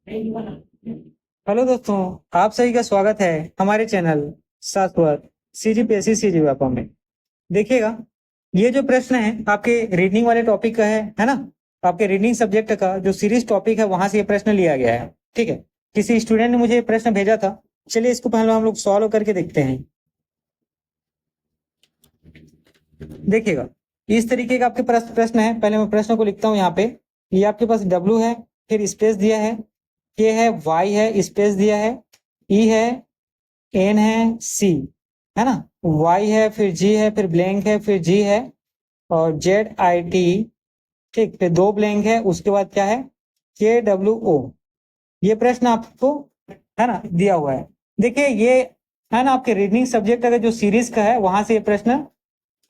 Hello दोस्तों, आप सभी का स्वागत है हमारे चैनल शाश्वत सीजीपीएससी सीजी व्यापम में। देखिएगा, ये जो प्रश्न है आपके रीडिंग वाले टॉपिक का है ना। आपके रीडिंग सब्जेक्ट का जो सीरीज टॉपिक है वहां से ये प्रश्न लिया गया है। ठीक है, किसी स्टूडेंट ने मुझे ये प्रश्न भेजा था। चलिए इसको पहले हम लोग सॉल्व करके देखते हैं। देखिएगा, इस तरीके का आपके पास प्रश्न है। पहले मैं प्रश्न को लिखता हूँ यहाँ पे। ये आपके पास W है, फिर स्पेस दिया है, K है, Y है, स्पेस दिया है, E है, N है, C है ना, Y है, फिर G है, फिर ब्लैंक है, फिर G है, और ZIT। ठीक, फिर दो ब्लैंक है, उसके बाद क्या है, KWO। ये प्रश्न आपको है ना दिया हुआ है। देखिए ये है ना आपके रीजनिंग सब्जेक्ट का जो सीरीज का है वहां से ये प्रश्न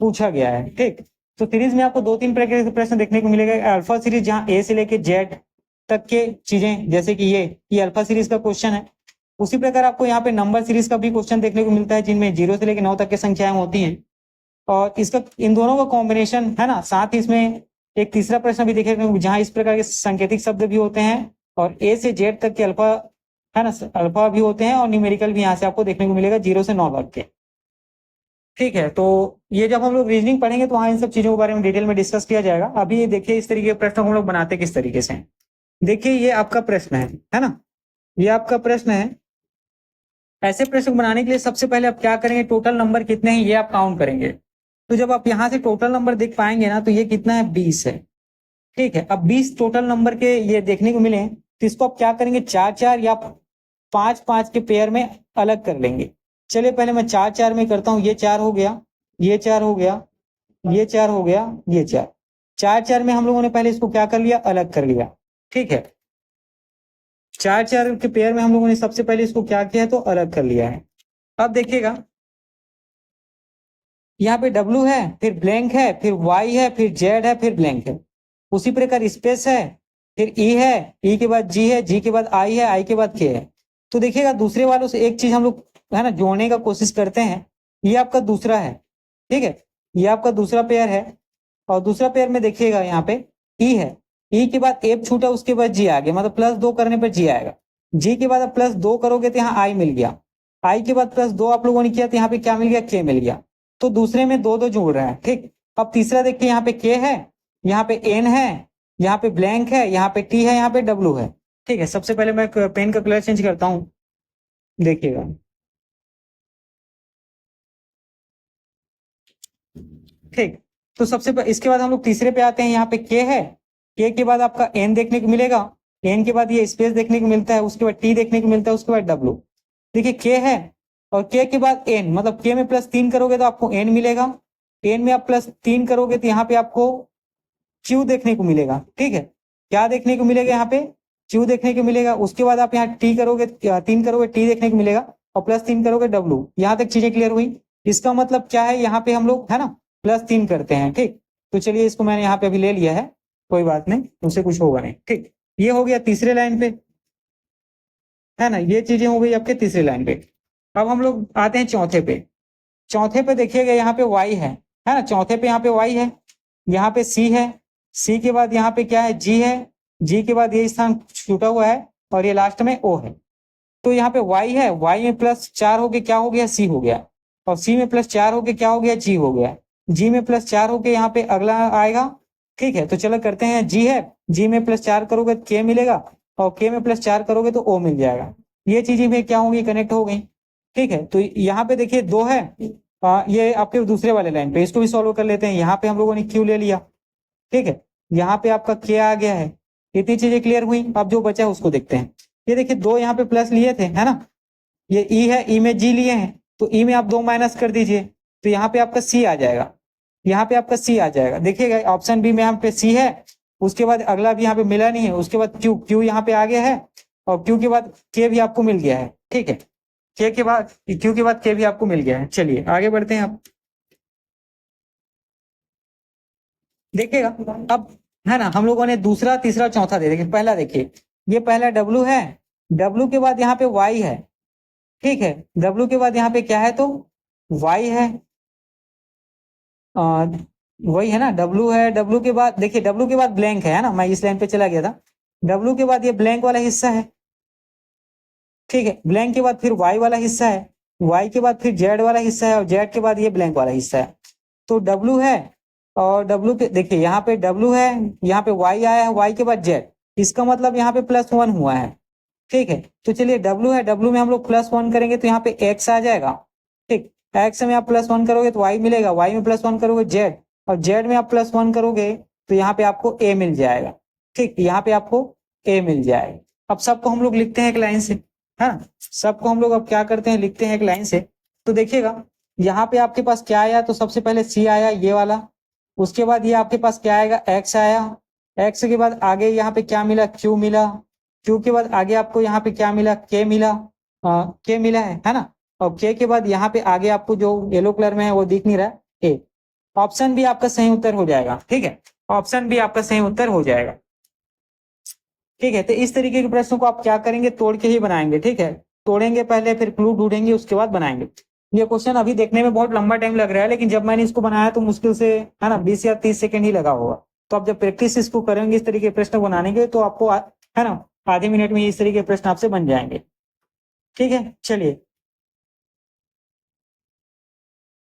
पूछा गया है। ठीक, तो सीरीज में आपको दो तीन प्रकार के प्रश्न देखने को मिलेगा। अल्फा सीरीज जहाँ ए से लेके जेड तक के चीजें, जैसे कि ये अल्फा सीरीज का क्वेश्चन है। उसी प्रकार आपको यहाँ पे नंबर सीरीज का भी क्वेश्चन देखने को मिलता है, जिनमें 0 से लेकर 9 तक की संख्याएं होती हैं। और इसका इन दोनों का कॉम्बिनेशन है ना। साथ ही इसमें एक तीसरा प्रश्न भी देखेगा जहां इस प्रकार के सांकेतिक शब्द भी होते हैं, और ए से जेड तक के अल्फा है ना, अल्फा भी होते हैं, और न्यूमेरिकल भी यहाँ से आपको देखने को मिलेगा 0 से 9 तक के। ठीक है, तो ये जब हम लोग रीजनिंग पढ़ेंगे तो वहां इन सब चीजों के बारे में डिटेल में डिस्कस किया जाएगा। अभी ये देखिए इस तरीके के प्रश्न हम लोग बनाते किस तरीके से हैं। देखिए ये आपका प्रश्न है ना, ये आपका प्रश्न है। ऐसे प्रश्न बनाने के लिए सबसे पहले आप क्या करेंगे, टोटल नंबर कितने हैं ये आप काउंट करेंगे। तो जब आप यहाँ से टोटल नंबर देख पाएंगे ना, तो ये कितना है, 20 है। ठीक है, अब 20 टोटल नंबर के ये देखने को मिले, तो इसको आप क्या करेंगे, चार चार या पांच पांच के पेयर में अलग कर लेंगे। चलिए पहले मैं चार चार में करता हूँ। ये चार हो गया, ये चार हो गया, ये चार हो गया, ये चार। चार चार में हम लोगों ने पहले इसको क्या कर लिया, अलग कर लिया। ठीक है, चार चार के पेयर में हम लोगों ने सबसे पहले इसको क्या किया है, तो अलग कर लिया है। अब देखिएगा, यहाँ पे W है, फिर ब्लैंक है, फिर Y है, फिर Z है, फिर ब्लैंक है। उसी प्रकार स्पेस है, फिर E है, E के बाद G है, G के बाद I है, I के बाद K है। तो देखिएगा दूसरे वालों से एक चीज हम लोग है ना जोड़ने का कोशिश करते हैं। ये आपका दूसरा है। ठीक है, ये आपका दूसरा पेयर है, और दूसरा पेयर में देखिएगा यहाँ पे E है। E के बाद F छूटा, उसके बाद G आ गया, मतलब +2 करने पर G आएगा। G के बाद आप +2 करोगे तो यहाँ I मिल गया। I के बाद +2 आप लोगों ने किया तो यहाँ पे क्या मिल गया, K मिल गया। तो दूसरे में दो दो जोड़ रहा है। ठीक, अब तीसरा देखिए, यहाँ पे K है, यहाँ पे N है, यहाँ पे ब्लैंक है, यहाँ पे T है, यहाँ पे W है। ठीक है, सबसे पहले मैं पेन का कलर चेंज करता हूँ। देखिएगा, ठीक, तो इसके बाद हम लोग तीसरे पे आते हैं। यहाँ पे K है, K के बाद आपका N देखने को मिलेगा, N के बाद ये स्पेस देखने को मिलता है, उसके बाद T देखने को मिलता है, उसके बाद W। देखिए K है, और K के बाद N, मतलब K में +3 करोगे तो आपको N मिलेगा। N में आप +3 करोगे तो यहाँ पे आपको Q देखने को मिलेगा। ठीक है, क्या देखने को मिलेगा, यहाँ पे Q देखने को मिलेगा। उसके बाद आप यहाँ T करोगे, 3 करोगे, T देखने को मिलेगा, और +3 करोगे, W। यहाँ तक चीजें क्लियर हुई। इसका मतलब क्या है, यहाँ पे हम लोग है ना +3 करते हैं। ठीक, तो चलिए इसको मैंने यहाँ पे अभी ले लिया है, कोई बात नहीं, उससे कुछ होगा नहीं। ठीक, ये हो गया तीसरे लाइन पे, है ना, ये चीजें हो गई आपके तीसरे लाइन पे। अब हम लोग आते हैं चौथे पे। चौथे पे देखिएगा, यहाँ पे Y है ना, चौथे पे यहाँ पे Y है, यहाँ पे C है, C के बाद यहाँ पे क्या है, G है, G के बाद ये स्थान छूटा हुआ है, और ये लास्ट में O है। तो यहाँ पे Y है, Y में +4 हो गया, क्या हो गया, C हो गया, और C में +4 हो गया, क्या हो गया, G हो गया। G में +4 हो गया, यहाँ पे अगला आएगा। ठीक है, तो चलो करते हैं। G है, G में +4 करोगे तो K मिलेगा, और K में +4 करोगे तो O मिल जाएगा। ये चीजें भी क्या होंगी, कनेक्ट हो गई। ठीक है, तो यहाँ पे देखिए 2 है, ये आपके दूसरे वाले लाइन पे, इसको भी सॉल्व कर लेते हैं। यहाँ पे हम लोगों ने Q ले लिया। ठीक है, यहाँ पे आपका K आ गया है। इतनी चीजें क्लियर हुई। अब जो बचा है उसको देखते हैं। ये देखिए 2 यहाँ पे प्लस लिए थे, है ना, ये E है, E में G लिए हैं, तो E में आप 2 माइनस कर दीजिए, तो यहाँ पे आपका C आ जाएगा। यहाँ पे आपका C आ जाएगा। देखिएगा ऑप्शन बी में यहाँ पे C है, उसके बाद अगला भी यहाँ पे मिला नहीं है, उसके बाद Q यहाँ पे आ गया है, और Q के बाद K भी आपको मिल गया है। ठीक है, Q के बाद K भी आपको मिल गया है। चलिए आगे बढ़ते हैं। आप देखिएगा, अब है ना हम लोगों ने दूसरा तीसरा चौथा दे देखिए। पहला देखिए, ये पहला W है, W के बाद यहाँ पे Y है। ठीक है, W के बाद यहाँ पे क्या है, तो Y है। आ, वही है ना, W है, W के बाद देखिए W के बाद ब्लैंक है ना, मैं इस लाइन पे चला गया था। W के बाद ये ब्लैंक वाला हिस्सा है, ठीक है। ब्लैंक के बाद फिर वाई वाला हिस्सा है, वाई के बाद फिर जेड वाला हिस्सा है, और जेड के बाद ये ब्लैंक वाला हिस्सा है। तो डब्लू है, और डब्लू के देखिए यहाँ पे डब्लू है, यहाँ पे वाई आया है, वाई के बाद जेड, इसका मतलब यहाँ पे +1 हुआ है। ठीक है, तो चलिए डब्लू है, डब्लू में हम लोग +1 करेंगे तो यहाँ पे एक्स आ जाएगा। ठीक, एक्स में आप +1 करोगे तो वाई मिलेगा, वाई में +1 करोगे जेड, और जेड में आप +1 करोगे तो यहाँ पे आपको ए मिल जाएगा। ठीक, यहाँ पे आपको ए मिल जाएगा। अब सबको हम लोग लिखते हैं एक लाइन से, है ना। सबको हम लोग अब क्या करते हैं, लिखते हैं एक लाइन से। तो देखिएगा यहाँ पे आपके पास क्या आया, तो सबसे पहले सी आया ये वाला, उसके बाद ये आपके पास क्या आएगा, एक्स आया, एक्स के बाद आगे यहाँ पे क्या मिला, क्यू मिला, क्यू के बाद आगे आपको यहाँ पे क्या मिला, के मिला, के मिला है ना। और के के बाद यहाँ पे आगे आपको जो येलो कलर में है वो दिख नहीं रहा है, ए। ऑप्शन भी आपका सही उत्तर हो जाएगा। ठीक है, ऑप्शन भी आपका सही उत्तर हो जाएगा। ठीक है, तो इस तरीके के प्रश्नों को आप क्या करेंगे, तोड़ के ही बनाएंगे। ठीक है, तोड़ेंगे पहले, फिर क्लू ढूंढेंगे, उसके बाद बनाएंगे। ये क्वेश्चन अभी देखने में बहुत लंबा टाइम लग रहा है, लेकिन जब मैंने इसको बनाया तो मुश्किल से, है ना, 20 या 30 सेकंड ही लगा होगा। तो आप जब प्रैक्टिस इसको करेंगे इस तरीके के प्रश्न बनाने के, तो आपको, है ना, आधे मिनट में इस तरीके के प्रश्न आपसे बन जाएंगे। ठीक है, चलिए